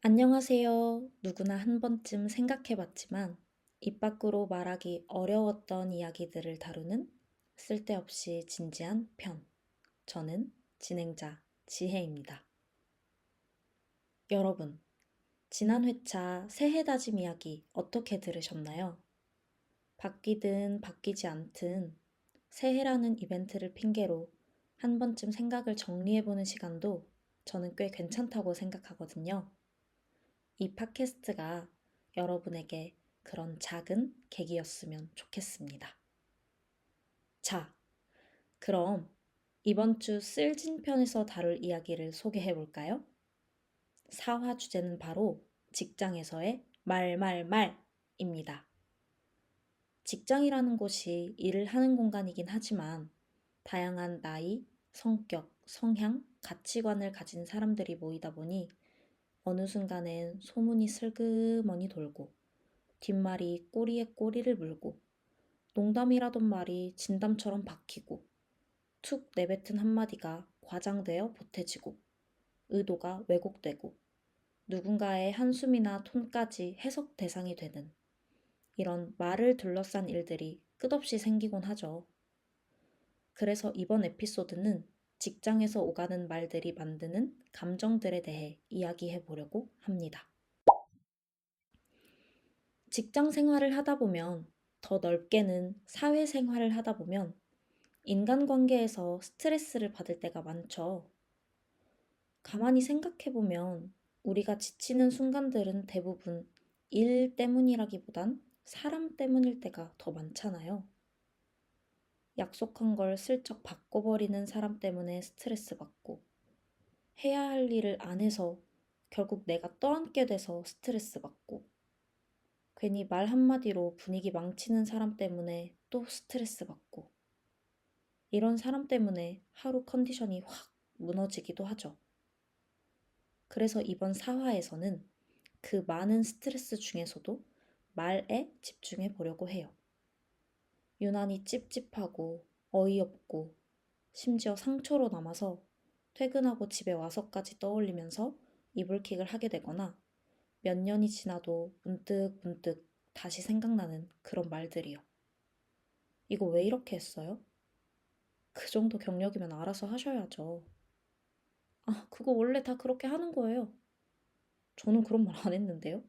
안녕하세요. 누구나 한 번쯤 생각해 봤지만 입 밖으로 말하기 어려웠던 이야기들을 다루는 쓸데없이 진지한 편. 저는 진행자 지혜입니다. 여러분, 지난 회차 새해 다짐 이야기 어떻게 들으셨나요? 바뀌든 바뀌지 않든 새해라는 이벤트를 핑계로 한 번쯤 생각을 정리해보는 시간도 저는 꽤 괜찮다고 생각하거든요. 이 팟캐스트가 여러분에게 그런 작은 계기였으면 좋겠습니다. 자, 그럼 이번 주 쓸진 편에서 다룰 이야기를 소개해 볼까요? 4화 주제는 바로 직장에서의 말입니다. 직장이라는 곳이 일을 하는 공간이긴 하지만 다양한 나이, 성격, 성향, 가치관을 가진 사람들이 모이다 보니 어느 순간엔 소문이 슬그머니 돌고 뒷말이 꼬리에 꼬리를 물고 농담이라던 말이 진담처럼 박히고 툭 내뱉은 한마디가 과장되어 보태지고 의도가 왜곡되고 누군가의 한숨이나 톤까지 해석 대상이 되는 이런 말을 둘러싼 일들이 끝없이 생기곤 하죠. 그래서 이번 에피소드는 직장에서 오가는 말들이 만드는 감정들에 대해 이야기해 보려고 합니다. 직장 생활을 하다 보면, 더 넓게는 사회 생활을 하다 보면 인간관계에서 스트레스를 받을 때가 많죠. 가만히 생각해 보면 우리가 지치는 순간들은 대부분 일 때문이라기보단 사람 때문일 때가 더 많잖아요. 약속한 걸 슬쩍 바꿔버리는 사람 때문에 스트레스 받고, 해야 할 일을 안 해서 결국 내가 떠안게 돼서 스트레스 받고, 괜히 말 한마디로 분위기 망치는 사람 때문에 또 스트레스 받고, 이런 사람 때문에 하루 컨디션이 확 무너지기도 하죠. 그래서 이번 4화에서는 그 많은 스트레스 중에서도 말에 집중해 보려고 해요. 유난히 찝찝하고 어이없고 심지어 상처로 남아서 퇴근하고 집에 와서까지 떠올리면서 이불킥을 하게 되거나 몇 년이 지나도 문득 다시 생각나는 그런 말들이요. 이거 왜 이렇게 했어요? 그 정도 경력이면 알아서 하셔야죠. 아, 그거 원래 다 그렇게 하는 거예요. 저는 그런 말 안 했는데요.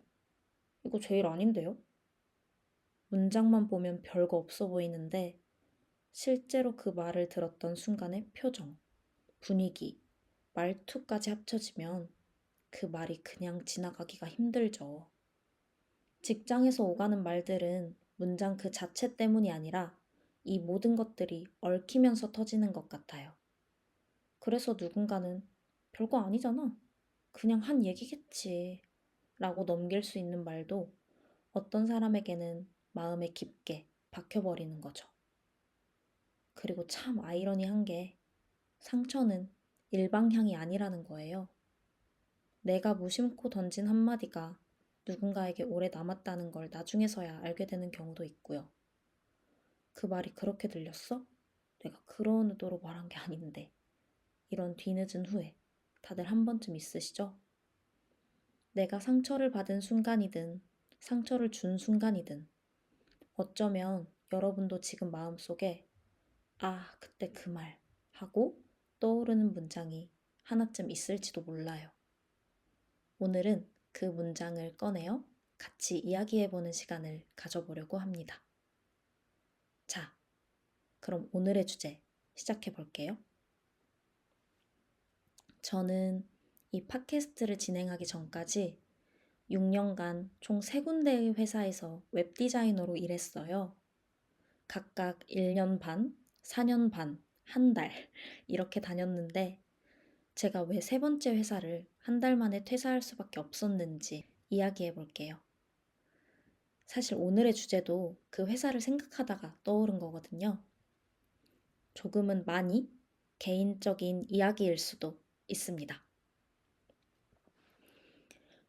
이거 제일 아닌데요. 문장만 보면 별거 없어 보이는데 실제로 그 말을 들었던 순간의 표정, 분위기, 말투까지 합쳐지면 그 말이 그냥 지나가기가 힘들죠. 직장에서 오가는 말들은 문장 그 자체 때문이 아니라 이 모든 것들이 얽히면서 터지는 것 같아요. 그래서 누군가는 별거 아니잖아. 그냥 한 얘기겠지. 라고 넘길 수 있는 말도 어떤 사람에게는 마음에 깊게 박혀버리는 거죠. 그리고 참 아이러니한 게 상처는 일방향이 아니라는 거예요. 내가 무심코 던진 한마디가 누군가에게 오래 남았다는 걸 나중에서야 알게 되는 경우도 있고요. 그 말이 그렇게 들렸어? 내가 그런 의도로 말한 게 아닌데. 이런 뒤늦은 후회 다들 한 번쯤 있으시죠? 내가 상처를 받은 순간이든 상처를 준 순간이든 어쩌면 여러분도 지금 마음속에 아, 그때 그 말 하고 떠오르는 문장이 하나쯤 있을지도 몰라요. 오늘은 그 문장을 꺼내어 같이 이야기해보는 시간을 가져보려고 합니다. 자, 그럼 오늘의 주제 시작해볼게요. 저는 이 팟캐스트를 진행하기 전까지 6년간 총 3군데의 회사에서 웹디자이너로 일했어요. 각각 1년 반, 4년 반, 한 달 이렇게 다녔는데 제가 왜 세 번째 회사를 한 달 만에 퇴사할 수밖에 없었는지 이야기해 볼게요. 사실 오늘의 주제도 그 회사를 생각하다가 떠오른 거거든요. 조금은 많이 개인적인 이야기일 수도 있습니다.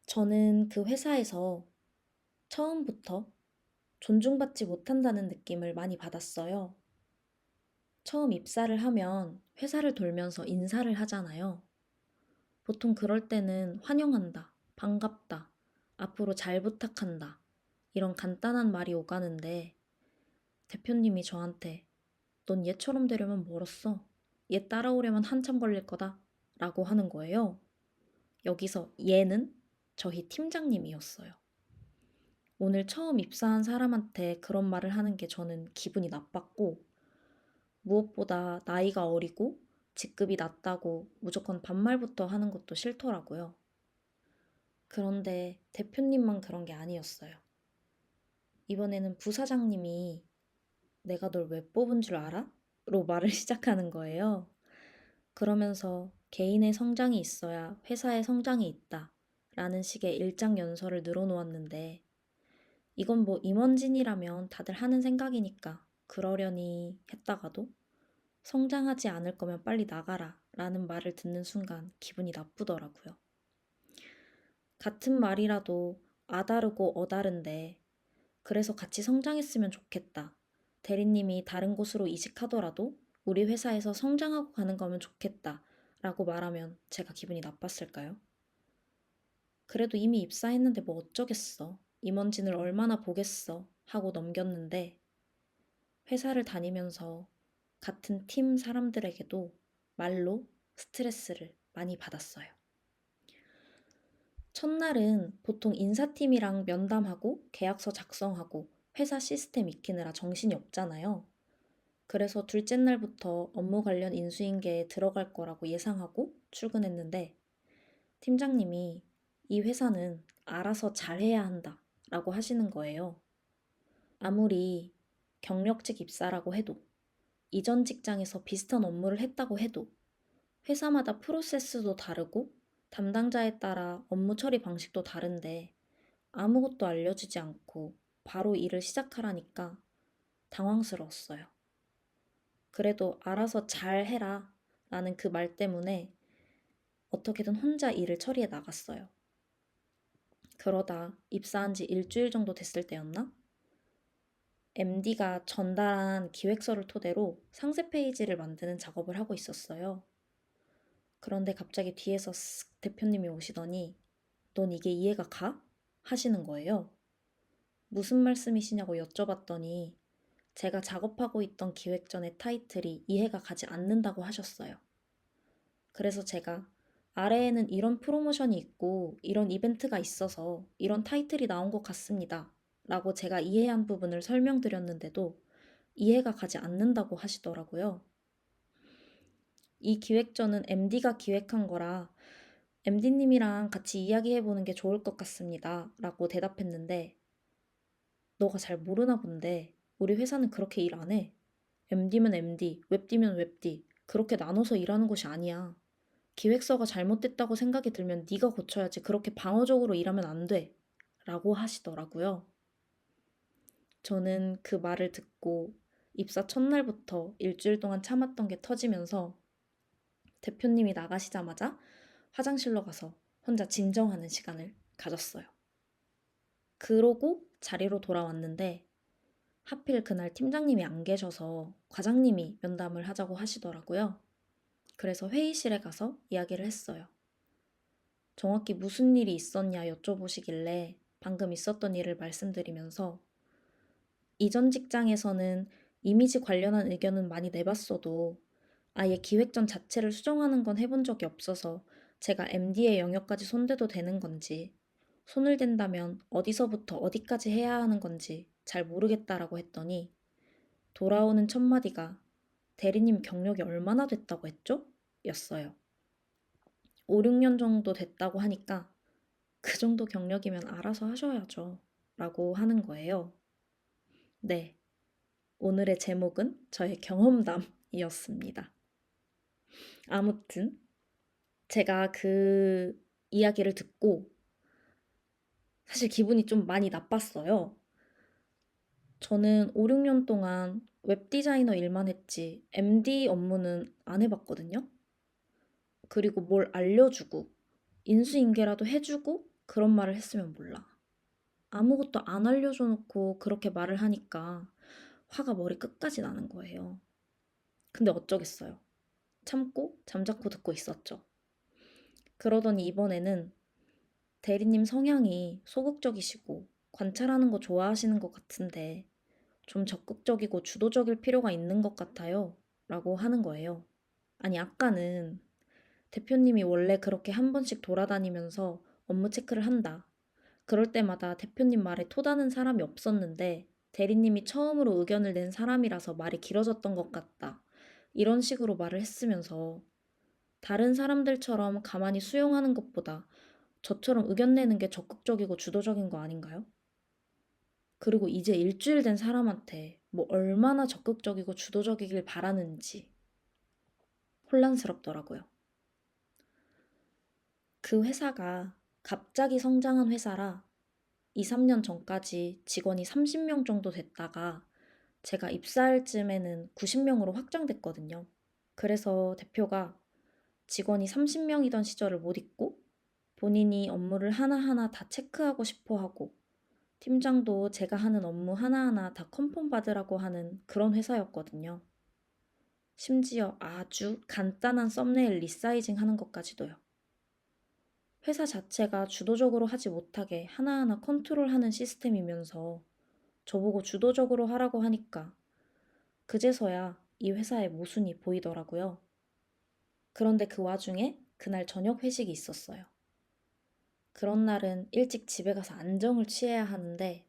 저는 그 회사에서 처음부터 존중받지 못한다는 느낌을 많이 받았어요. 처음 입사를 하면 회사를 돌면서 인사를 하잖아요. 보통 그럴 때는 환영한다, 반갑다, 앞으로 잘 부탁한다, 이런 간단한 말이 오가는데 대표님이 저한테 넌 얘처럼 되려면 멀었어. 얘 따라오려면 한참 걸릴 거다. 라고 하는 거예요. 여기서 얘는 저희 팀장님이었어요. 오늘 처음 입사한 사람한테 그런 말을 하는 게 저는 기분이 나빴고, 무엇보다 나이가 어리고 직급이 낮다고 무조건 반말부터 하는 것도 싫더라고요. 그런데 대표님만 그런 게 아니었어요. 이번에는 부사장님이 내가 널 왜 뽑은 줄 알아? 로 말을 시작하는 거예요. 그러면서 개인의 성장이 있어야 회사의 성장이 있다. 라는 식의 일장 연설을 늘어놓았는데, 이건 뭐 임원진이라면 다들 하는 생각이니까 그러려니 했다가도 성장하지 않을 거면 빨리 나가라 라는 말을 듣는 순간 기분이 나쁘더라고요. 같은 말이라도 아다르고 어다른데 그래서 같이 성장했으면 좋겠다. 대리님이 다른 곳으로 이직하더라도 우리 회사에서 성장하고 가는 거면 좋겠다. 라고 말하면 제가 기분이 나빴을까요? 그래도 이미 입사했는데 뭐 어쩌겠어. 임원진을 얼마나 보겠어. 하고 넘겼는데 회사를 다니면서 같은 팀 사람들에게도 말로 스트레스를 많이 받았어요. 첫날은 보통 인사팀이랑 면담하고 계약서 작성하고 회사 시스템 익히느라 정신이 없잖아요. 그래서 둘째 날부터 업무 관련 인수인계에 들어갈 거라고 예상하고 출근했는데 팀장님이 이 회사는 알아서 잘해야 한다 라고 하시는 거예요. 아무리 경력직 입사라고 해도 이전 직장에서 비슷한 업무를 했다고 해도 회사마다 프로세스도 다르고 담당자에 따라 업무 처리 방식도 다른데 아무것도 알려주지 않고 바로 일을 시작하라니까 당황스러웠어요. 그래도 알아서 잘 해라 라는 그 말 때문에 어떻게든 혼자 일을 처리해 나갔어요. 그러다 입사한 지 일주일 정도 됐을 때였나? MD가 전달한 기획서를 토대로 상세 페이지를 만드는 작업을 하고 있었어요. 그런데 갑자기 뒤에서 쓱 대표님이 오시더니 넌 이게 이해가 가? 하시는 거예요. 무슨 말씀이시냐고 여쭤봤더니 제가 작업하고 있던 기획전의 타이틀이 이해가 가지 않는다고 하셨어요. 그래서 제가 아래에는 이런 프로모션이 있고 이런 이벤트가 있어서 이런 타이틀이 나온 것 같습니다. 라고 제가 이해한 부분을 설명드렸는데도 이해가 가지 않는다고 하시더라고요. 이 기획전은 MD가 기획한 거라 MD님이랑 같이 이야기해보는 게 좋을 것 같습니다. 라고 대답했는데 너가 잘 모르나 본데 우리 회사는 그렇게 일 안 해. MD면 MD, 웹디면 웹디 그렇게 나눠서 일하는 곳이 아니야. 기획서가 잘못됐다고 생각이 들면 네가 고쳐야지 그렇게 방어적으로 일하면 안 돼. 라고 하시더라고요. 저는 그 말을 듣고 입사 첫날부터 일주일 동안 참았던 게 터지면서 대표님이 나가시자마자 화장실로 가서 혼자 진정하는 시간을 가졌어요. 그러고 자리로 돌아왔는데 하필 그날 팀장님이 안 계셔서 과장님이 면담을 하자고 하시더라고요. 그래서 회의실에 가서 이야기를 했어요. 정확히 무슨 일이 있었냐 여쭤보시길래 방금 있었던 일을 말씀드리면서 이전 직장에서는 이미지 관련한 의견은 많이 내봤어도 아예 기획전 자체를 수정하는 건 해본 적이 없어서 제가 MD의 영역까지 손대도 되는 건지 손을 댄다면 어디서부터 어디까지 해야 하는 건지 잘 모르겠다라고 했더니 돌아오는 첫마디가 대리님 경력이 얼마나 됐다고 했죠? 였어요. 5, 6년 정도 됐다고 하니까 그 정도 경력이면 알아서 하셔야죠. 라고 하는 거예요. 네. 오늘의 제목은 저의 경험담이었습니다. 아무튼 제가 그 이야기를 듣고 사실 기분이 좀 많이 나빴어요. 저는 5, 6년 동안 웹 디자이너 일만 했지 MD 업무는 안 해봤거든요. 그리고 뭘 알려주고 인수인계라도 해주고 그런 말을 했으면 몰라. 아무것도 안 알려줘 놓고 그렇게 말을 하니까 화가 머리 끝까지 나는 거예요. 근데 어쩌겠어요. 참고 잠자코 듣고 있었죠. 그러더니 이번에는 대리님 성향이 소극적이시고 관찰하는 거 좋아하시는 것 같은데 좀 적극적이고 주도적일 필요가 있는 것 같아요. 라고 하는 거예요. 아니, 아까는 대표님이 원래 그렇게 한 번씩 돌아다니면서 업무 체크를 한다. 그럴 때마다 대표님 말에 토다는 사람이 없었는데 대리님이 처음으로 의견을 낸 사람이라서 말이 길어졌던 것 같다. 이런 식으로 말을 했으면서 다른 사람들처럼 가만히 수용하는 것보다 저처럼 의견 내는 게 적극적이고 주도적인 거 아닌가요? 그리고 이제 일주일 된 사람한테 뭐 얼마나 적극적이고 주도적이길 바라는지 혼란스럽더라고요. 그 회사가 갑자기 성장한 회사라 2, 3년 전까지 직원이 30명 정도 됐다가 제가 입사할 쯤에는 90명으로 확장됐거든요. 그래서 대표가 직원이 30명이던 시절을 못 잊고 본인이 업무를 하나하나 다 체크하고 싶어 하고 팀장도 제가 하는 업무 하나하나 다 컨펌 받으라고 하는 그런 회사였거든요. 심지어 아주 간단한 썸네일 리사이징 하는 것까지도요. 회사 자체가 주도적으로 하지 못하게 하나하나 컨트롤하는 시스템이면서 저보고 주도적으로 하라고 하니까 그제서야 이 회사의 모순이 보이더라고요. 그런데 그 와중에 그날 저녁 회식이 있었어요. 그런 날은 일찍 집에 가서 안정을 취해야 하는데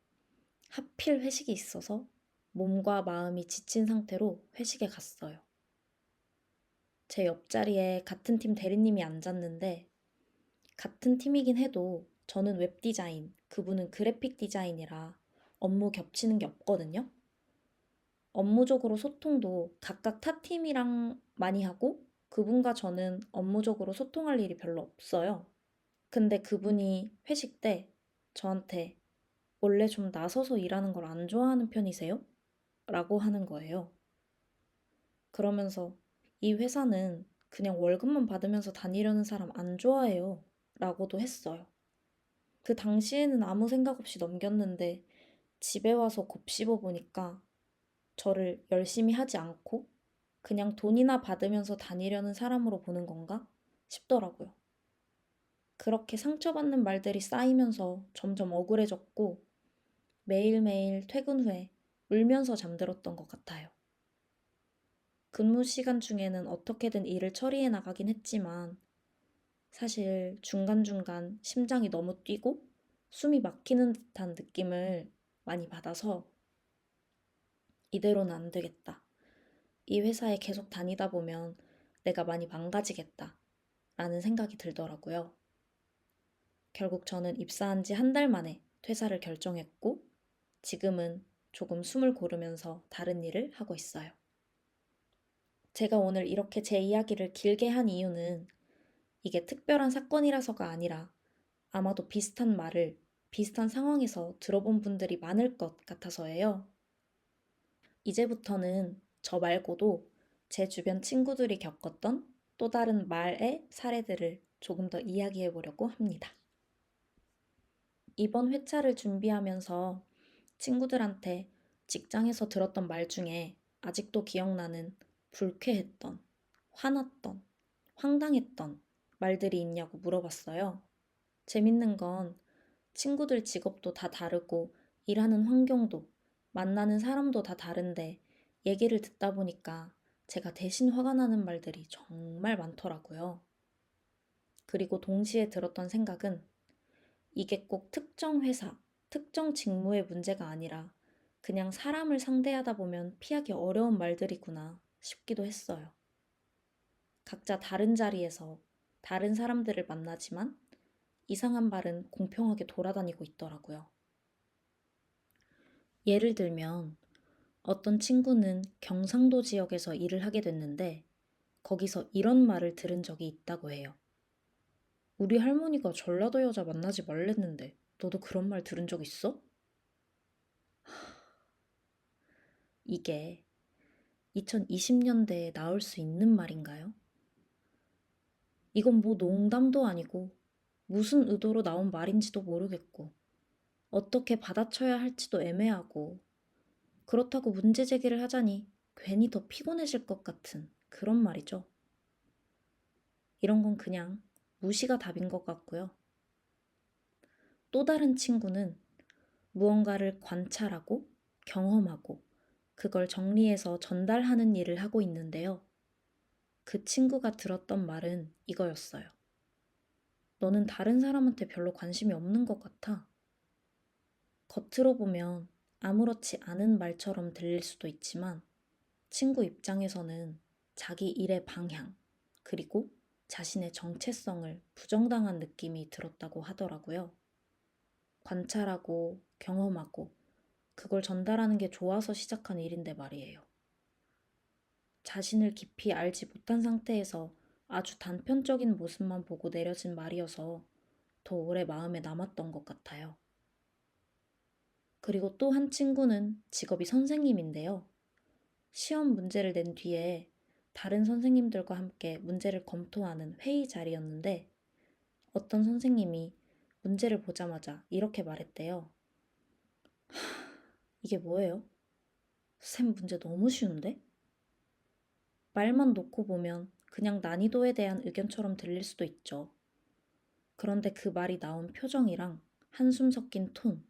하필 회식이 있어서 몸과 마음이 지친 상태로 회식에 갔어요. 제 옆자리에 같은 팀 대리님이 앉았는데 같은 팀이긴 해도 저는 웹 디자인, 그분은 그래픽 디자인이라 업무 겹치는 게 없거든요. 업무적으로 소통도 각각 타 팀이랑 많이 하고 그분과 저는 업무적으로 소통할 일이 별로 없어요. 근데 그분이 회식 때 저한테 원래 좀 나서서 일하는 걸 안 좋아하는 편이세요? 라고 하는 거예요. 그러면서 이 회사는 그냥 월급만 받으면서 다니려는 사람 안 좋아해요. 라고도 했어요. 그 당시에는 아무 생각 없이 넘겼는데 집에 와서 곱씹어 보니까 저를 열심히 하지 않고 그냥 돈이나 받으면서 다니려는 사람으로 보는 건가 싶더라고요. 그렇게 상처받는 말들이 쌓이면서 점점 억울해졌고 매일매일 퇴근 후에 울면서 잠들었던 것 같아요. 근무 시간 중에는 어떻게든 일을 처리해 나가긴 했지만 사실 중간중간 심장이 너무 뛰고 숨이 막히는 듯한 느낌을 많이 받아서 이대로는 안 되겠다. 이 회사에 계속 다니다 보면 내가 많이 망가지겠다. 라는 생각이 들더라고요. 결국 저는 입사한 지 한 달 만에 퇴사를 결정했고 지금은 조금 숨을 고르면서 다른 일을 하고 있어요. 제가 오늘 이렇게 제 이야기를 길게 한 이유는 이게 특별한 사건이라서가 아니라 아마도 비슷한 말을 비슷한 상황에서 들어본 분들이 많을 것 같아서예요. 이제부터는 저 말고도 제 주변 친구들이 겪었던 또 다른 말의 사례들을 조금 더 이야기해 보려고 합니다. 이번 회차를 준비하면서 친구들한테 직장에서 들었던 말 중에 아직도 기억나는 불쾌했던, 화났던, 황당했던 말들이 있냐고 물어봤어요. 재밌는 건 친구들 직업도 다 다르고 일하는 환경도 만나는 사람도 다 다른데 얘기를 듣다 보니까 제가 대신 화가 나는 말들이 정말 많더라고요. 그리고 동시에 들었던 생각은 이게 꼭 특정 회사, 특정 직무의 문제가 아니라 그냥 사람을 상대하다 보면 피하기 어려운 말들이구나 싶기도 했어요. 각자 다른 자리에서 다른 사람들을 만나지만 이상한 말은 공평하게 돌아다니고 있더라고요. 예를 들면 어떤 친구는 경상도 지역에서 일을 하게 됐는데 거기서 이런 말을 들은 적이 있다고 해요. 우리 할머니가 전라도 여자 만나지 말랬는데 너도 그런 말 들은 적 있어? 이게 2020년대에 나올 수 있는 말인가요? 이건 뭐 농담도 아니고 무슨 의도로 나온 말인지도 모르겠고 어떻게 받아쳐야 할지도 애매하고 그렇다고 문제 제기를 하자니 괜히 더 피곤해질 것 같은 그런 말이죠. 이런 건 그냥 무시가 답인 것 같고요. 또 다른 친구는 무언가를 관찰하고 경험하고 그걸 정리해서 전달하는 일을 하고 있는데요. 그 친구가 들었던 말은 이거였어요. 너는 다른 사람한테 별로 관심이 없는 것 같아. 겉으로 보면 아무렇지 않은 말처럼 들릴 수도 있지만 친구 입장에서는 자기 일의 방향, 그리고 자신의 정체성을 부정당한 느낌이 들었다고 하더라고요. 관찰하고 경험하고 그걸 전달하는 게 좋아서 시작한 일인데 말이에요. 자신을 깊이 알지 못한 상태에서 아주 단편적인 모습만 보고 내려진 말이어서 더 오래 마음에 남았던 것 같아요. 그리고 또 한 친구는 직업이 선생님인데요. 시험 문제를 낸 뒤에 다른 선생님들과 함께 문제를 검토하는 회의 자리였는데 어떤 선생님이 문제를 보자마자 이렇게 말했대요. 이게 뭐예요? 쌤 문제 너무 쉬운데? 말만 놓고 보면 그냥 난이도에 대한 의견처럼 들릴 수도 있죠. 그런데 그 말이 나온 표정이랑 한숨 섞인 톤,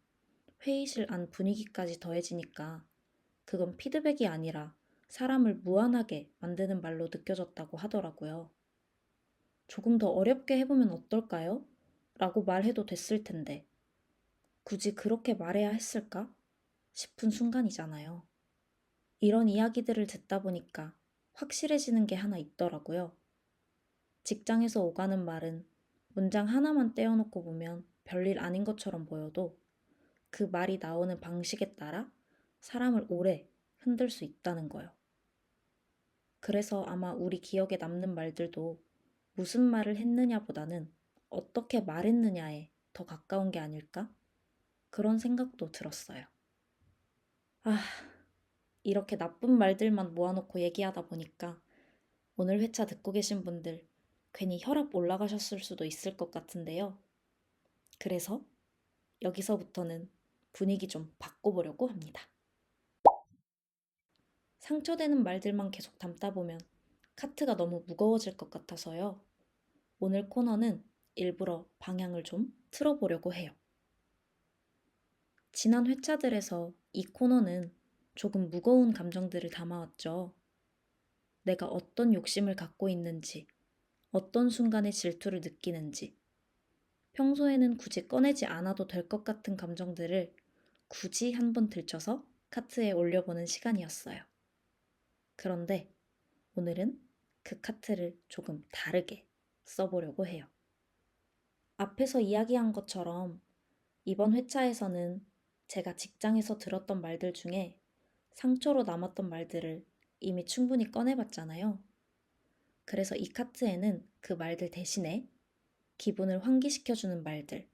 회의실 안 분위기까지 더해지니까 그건 피드백이 아니라 사람을 무안하게 만드는 말로 느껴졌다고 하더라고요. 조금 더 어렵게 해보면 어떨까요? 라고 말해도 됐을 텐데, 굳이 그렇게 말해야 했을까? 싶은 순간이잖아요. 이런 이야기들을 듣다 보니까 확실해지는 게 하나 있더라고요. 직장에서 오가는 말은 문장 하나만 떼어놓고 보면 별일 아닌 것처럼 보여도 그 말이 나오는 방식에 따라 사람을 오래 흔들 수 있다는 거요. 그래서 아마 우리 기억에 남는 말들도 무슨 말을 했느냐보다는 어떻게 말했느냐에 더 가까운 게 아닐까? 그런 생각도 들었어요. 아, 이렇게 나쁜 말들만 모아놓고 얘기하다 보니까 오늘 회차 듣고 계신 분들 괜히 혈압 올라가셨을 수도 있을 것 같은데요. 그래서 여기서부터는 분위기 좀 바꿔보려고 합니다. 상처되는 말들만 계속 담다 보면 카트가 너무 무거워질 것 같아서요. 오늘 코너는 일부러 방향을 좀 틀어보려고 해요. 지난 회차들에서 이 코너는 조금 무거운 감정들을 담아왔죠. 내가 어떤 욕심을 갖고 있는지, 어떤 순간에 질투를 느끼는지, 평소에는 굳이 꺼내지 않아도 될 것 같은 감정들을 굳이 한번 들춰서 카트에 올려보는 시간이었어요. 그런데 오늘은 그 카트를 조금 다르게 써보려고 해요. 앞에서 이야기한 것처럼 이번 회차에서는 제가 직장에서 들었던 말들 중에 상처로 남았던 말들을 이미 충분히 꺼내봤잖아요. 그래서 이 카트에는 그 말들 대신에 기분을 환기시켜주는 말들,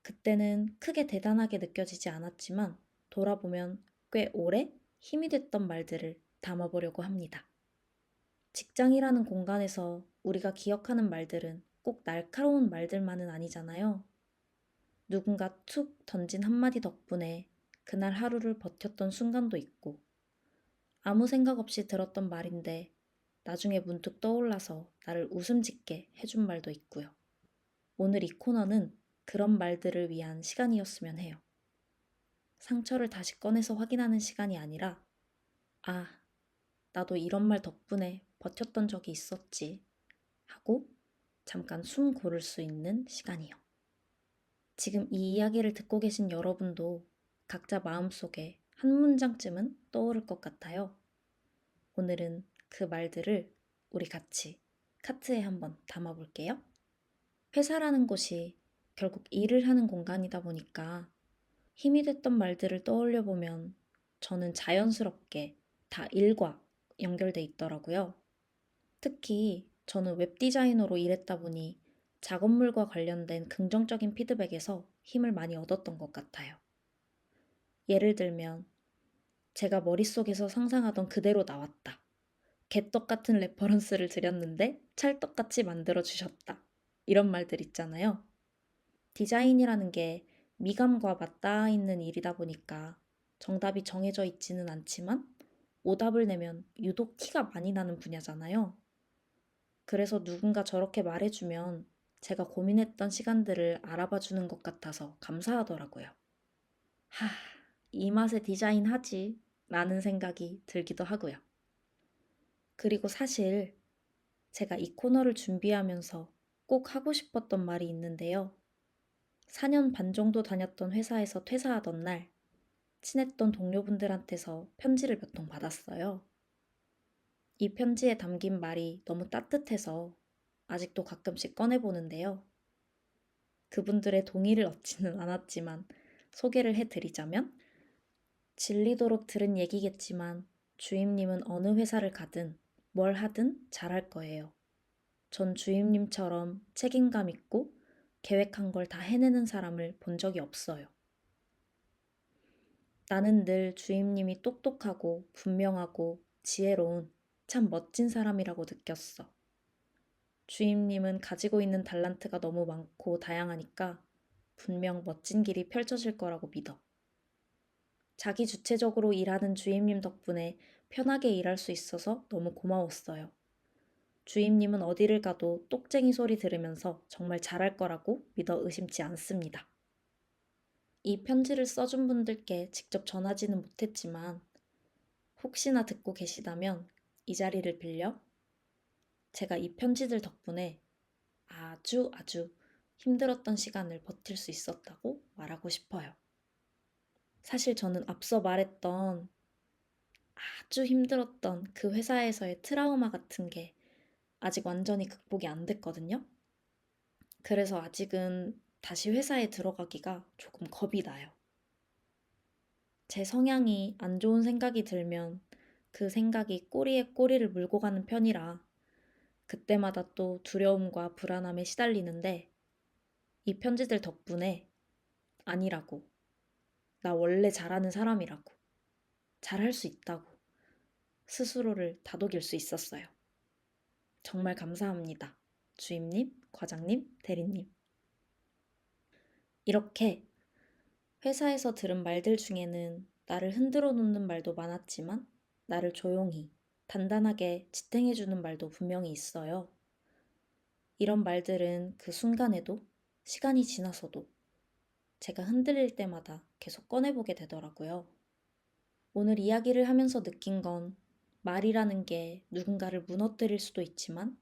그때는 크게 대단하게 느껴지지 않았지만 돌아보면 꽤 오래 힘이 됐던 말들을 담아보려고 합니다. 직장이라는 공간에서 우리가 기억하는 말들은 꼭 날카로운 말들만은 아니잖아요. 누군가 툭 던진 한마디 덕분에 그날 하루를 버텼던 순간도 있고, 아무 생각 없이 들었던 말인데 나중에 문득 떠올라서 나를 웃음 짓게 해준 말도 있고요. 오늘 이 코너는 그런 말들을 위한 시간이었으면 해요. 상처를 다시 꺼내서 확인하는 시간이 아니라, 아, 나도 이런 말 덕분에 버텼던 적이 있었지 하고 잠깐 숨 고를 수 있는 시간이요. 지금 이 이야기를 듣고 계신 여러분도 각자 마음속에 한 문장쯤은 떠오를 것 같아요. 오늘은 그 말들을 우리 같이 카트에 한번 담아볼게요. 회사라는 곳이 결국 일을 하는 공간이다 보니까 힘이 됐던 말들을 떠올려 보면 저는 자연스럽게 다 일과 연결돼 있더라고요. 특히 저는 웹 디자이너로 일했다 보니 작업물과 관련된 긍정적인 피드백에서 힘을 많이 얻었던 것 같아요. 예를 들면 제가 머릿속에서 상상하던 그대로 나왔다. 개떡 같은 레퍼런스를 드렸는데 찰떡같이 만들어 주셨다. 이런 말들 있잖아요. 디자인이라는 게 미감과 맞닿아 있는 일이다 보니까 정답이 정해져 있지는 않지만 오답을 내면 유독 티가 많이 나는 분야잖아요. 그래서 누군가 저렇게 말해주면 제가 고민했던 시간들을 알아봐 주는 것 같아서 감사하더라고요. 하, 이 맛에 디자인 하지 라는 생각이 들기도 하고요. 그리고 사실 제가 이 코너를 준비하면서 꼭 하고 싶었던 말이 있는데요. 4년 반 정도 다녔던 회사에서 퇴사하던 날, 친했던 동료분들한테서 편지를 몇 통 받았어요. 이 편지에 담긴 말이 너무 따뜻해서 아직도 가끔씩 꺼내보는데요. 그분들의 동의를 얻지는 않았지만 소개를 해드리자면, 질리도록 들은 얘기겠지만 주임님은 어느 회사를 가든 뭘 하든 잘할 거예요. 전 주임님처럼 책임감 있고 계획한 걸 다 해내는 사람을 본 적이 없어요. 나는 늘 주임님이 똑똑하고 분명하고 지혜로운 참 멋진 사람이라고 느꼈어. 주임님은 가지고 있는 달란트가 너무 많고 다양하니까 분명 멋진 길이 펼쳐질 거라고 믿어. 자기 주체적으로 일하는 주임님 덕분에 편하게 일할 수 있어서 너무 고마웠어요. 주임님은 어디를 가도 똑쟁이 소리 들으면서 정말 잘할 거라고 믿어 의심치 않습니다. 이 편지를 써준 분들께 직접 전하지는 못했지만 혹시나 듣고 계시다면 이 자리를 빌려 제가 이 편지들 덕분에 아주 힘들었던 시간을 버틸 수 있었다고 말하고 싶어요. 사실 저는 앞서 말했던 아주 힘들었던 그 회사에서의 트라우마 같은 게 아직 완전히 극복이 안 됐거든요. 그래서 아직은 다시 회사에 들어가기가 조금 겁이 나요. 제 성향이 안 좋은 생각이 들면 그 생각이 꼬리에 꼬리를 물고 가는 편이라 그때마다 또 두려움과 불안함에 시달리는데 이 편지들 덕분에 아니라고, 나 원래 잘하는 사람이라고, 잘할 수 있다고 스스로를 다독일 수 있었어요. 정말 감사합니다. 주임님, 과장님, 대리님. 이렇게 회사에서 들은 말들 중에는 나를 흔들어 놓는 말도 많았지만 나를 조용히, 단단하게 지탱해주는 말도 분명히 있어요. 이런 말들은 그 순간에도 시간이 지나서도 제가 흔들릴 때마다 계속 꺼내보게 되더라고요. 오늘 이야기를 하면서 느낀 건 말이라는 게 누군가를 무너뜨릴 수도 있지만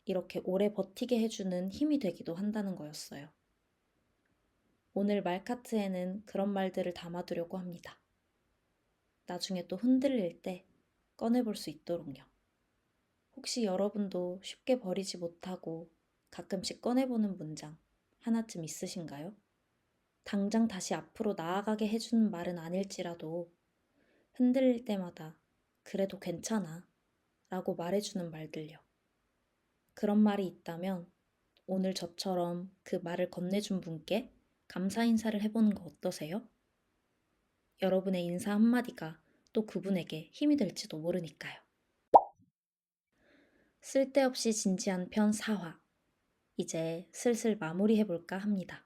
이렇게 오래 버티게 해주는 힘이 되기도 한다는 거였어요. 오늘 말카트에는 그런 말들을 담아두려고 합니다. 나중에 또 흔들릴 때 꺼내볼 수 있도록요. 혹시 여러분도 쉽게 버리지 못하고 가끔씩 꺼내보는 문장 하나쯤 있으신가요? 당장 다시 앞으로 나아가게 해주는 말은 아닐지라도 흔들릴 때마다 그래도 괜찮아 라고 말해주는 말들요. 그런 말이 있다면 오늘 저처럼 그 말을 건네준 분께 감사 인사를 해보는 거 어떠세요? 여러분의 인사 한마디가 또 그분에게 힘이 될지도 모르니까요. 쓸데없이 진지한 편 4화. 이제 슬슬 마무리해볼까 합니다.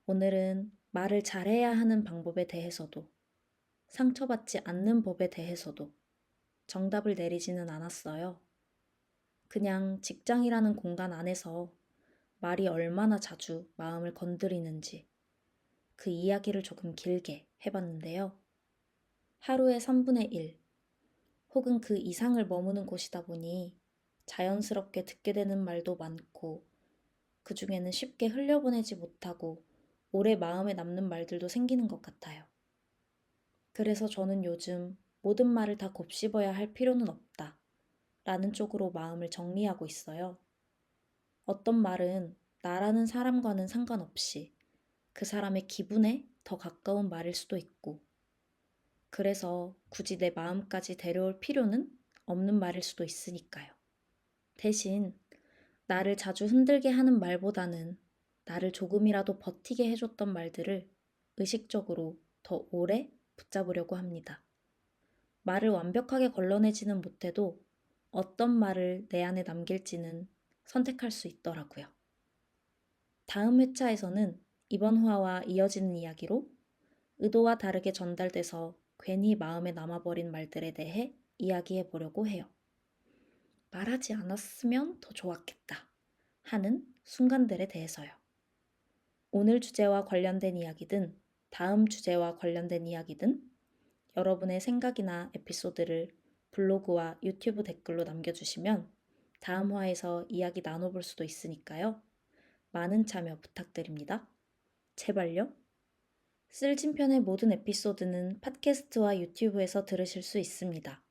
오늘은 말을 잘해야 하는 방법에 대해서도 상처받지 않는 법에 대해서도 정답을 내리지는 않았어요. 그냥 직장이라는 공간 안에서 말이 얼마나 자주 마음을 건드리는지 그 이야기를 조금 길게 해봤는데요. 하루의 3분의 1 혹은 그 이상을 머무는 곳이다 보니 자연스럽게 듣게 되는 말도 많고 그 중에는 쉽게 흘려보내지 못하고 오래 마음에 남는 말들도 생기는 것 같아요. 그래서 저는 요즘 모든 말을 다 곱씹어야 할 필요는 없다 라는 쪽으로 마음을 정리하고 있어요. 어떤 말은 나라는 사람과는 상관없이 그 사람의 기분에 더 가까운 말일 수도 있고 그래서 굳이 내 마음까지 데려올 필요는 없는 말일 수도 있으니까요. 대신 나를 자주 흔들게 하는 말보다는 나를 조금이라도 버티게 해줬던 말들을 의식적으로 더 오래 붙잡으려고 합니다. 말을 완벽하게 걸러내지는 못해도 어떤 말을 내 안에 남길지는 선택할 수 있더라고요. 다음 회차에서는 이번 화와 이어지는 이야기로 의도와 다르게 전달돼서 괜히 마음에 남아버린 말들에 대해 이야기해 보려고 해요. 말하지 않았으면 더 좋았겠다 하는 순간들에 대해서요. 오늘 주제와 관련된 이야기든 다음 주제와 관련된 이야기든 여러분의 생각이나 에피소드를 블로그와 유튜브 댓글로 남겨주시면 다음 화에서 이야기 나눠볼 수도 있으니까요. 많은 참여 부탁드립니다. 제발요. 쓸진편의 모든 에피소드는 팟캐스트와 유튜브에서 들으실 수 있습니다.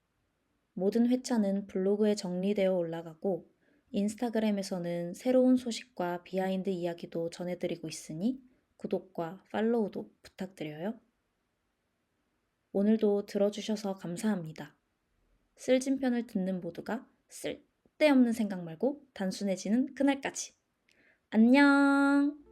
모든 회차는 블로그에 정리되어 올라가고 인스타그램에서는 새로운 소식과 비하인드 이야기도 전해드리고 있으니 구독과 팔로우도 부탁드려요. 오늘도 들어주셔서 감사합니다. 쓸진편을 듣는 모두가 쓸데없는 생각 말고 단순해지는 그날까지. 안녕!